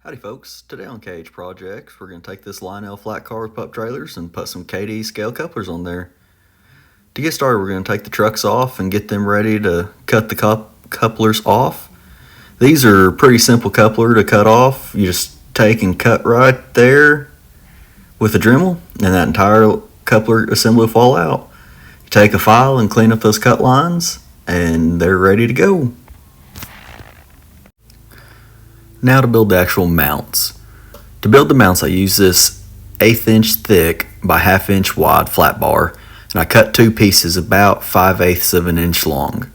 Howdy folks, today on KH Projects we're going to take this Lionel flatcar with pup trailers and put some kadee scale couplers on there. To get started we're going to take the trucks off and get them ready to cut the couplers off. These are pretty simple coupler to cut off. You just take and cut right there with a Dremel and that entire coupler assembly will fall out. You take a file and clean up those cut lines and they're ready to go. Now to build the actual mounts. To build the mounts I use this 1/8 inch thick by 1/2 inch wide flat bar, and I cut two pieces about 5/8 of an inch long.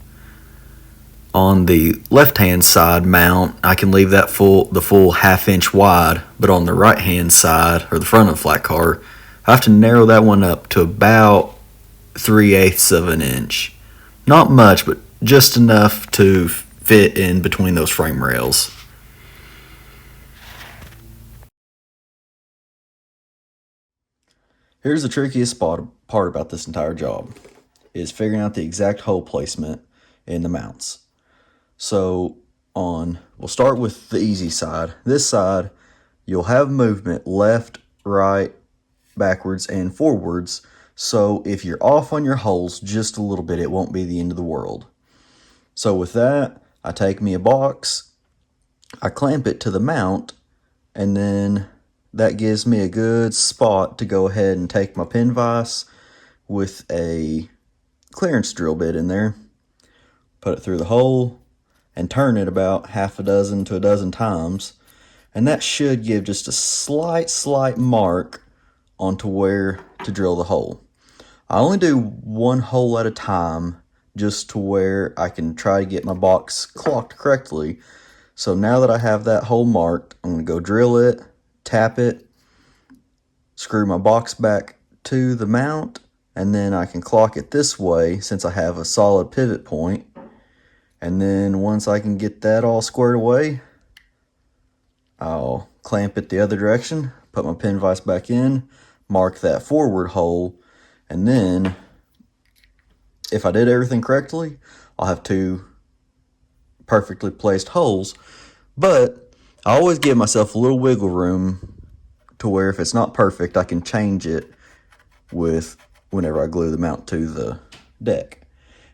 On the left hand side mount I can leave that the full 1/2 inch wide, but on the right hand side or the front of the flat car I have to narrow that one up to about 3/8 of an inch. Not much, but just enough to fit in between those frame rails. Here's the trickiest part about this entire job, is figuring out the exact hole placement in the mounts. So we'll start with the easy side. This side, you'll have movement left, right, backwards, and forwards. So if you're off on your holes just a little bit, it won't be the end of the world. So with that, I take me a box, I clamp it to the mount, and then that gives me a good spot to go ahead and take my pin vise with a clearance drill bit in there, put it through the hole, and turn it about 6 to 12 times. And that should give just a slight mark onto where to drill the hole. I only do one hole at a time just to where I can try to get my box clocked correctly. So now that I have that hole marked, I'm going to go drill it, tap it, screw my box back to the mount, and then I can clock it this way since I have a solid pivot point. And then once I can get that all squared away, I'll clamp it the other direction, put my pin vise back in, mark that forward hole, and then if I did everything correctly, I'll have two perfectly placed holes. But I always give myself a little wiggle room to where if it's not perfect, I can change it whenever I glue the mount to the deck.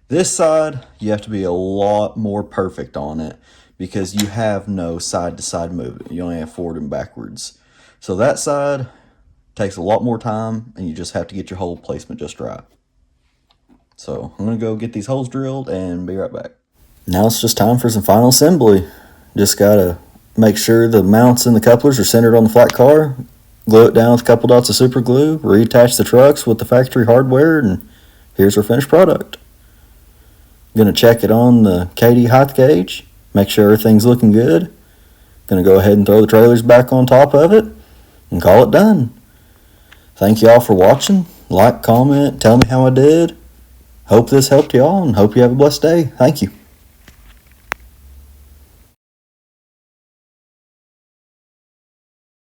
This side, you have to be a lot more perfect on it because you have no side-to-side movement. You only have forward and backwards. So that side takes a lot more time, and you just have to get your hole placement just right. So I'm going to go get these holes drilled and be right back. Now it's just time for some final assembly. Just got to make sure the mounts and the couplers are centered on the flat car, glue it down with a couple dots of super glue, reattach the trucks with the factory hardware, and here's our finished product. I'm going to check it on the kadee height gauge, make sure everything's looking good. Going to go ahead and throw the trailers back on top of it and call it done. Thank you all for watching. Like, comment, tell me how I did. Hope this helped y'all and hope you have a blessed day. Thank you.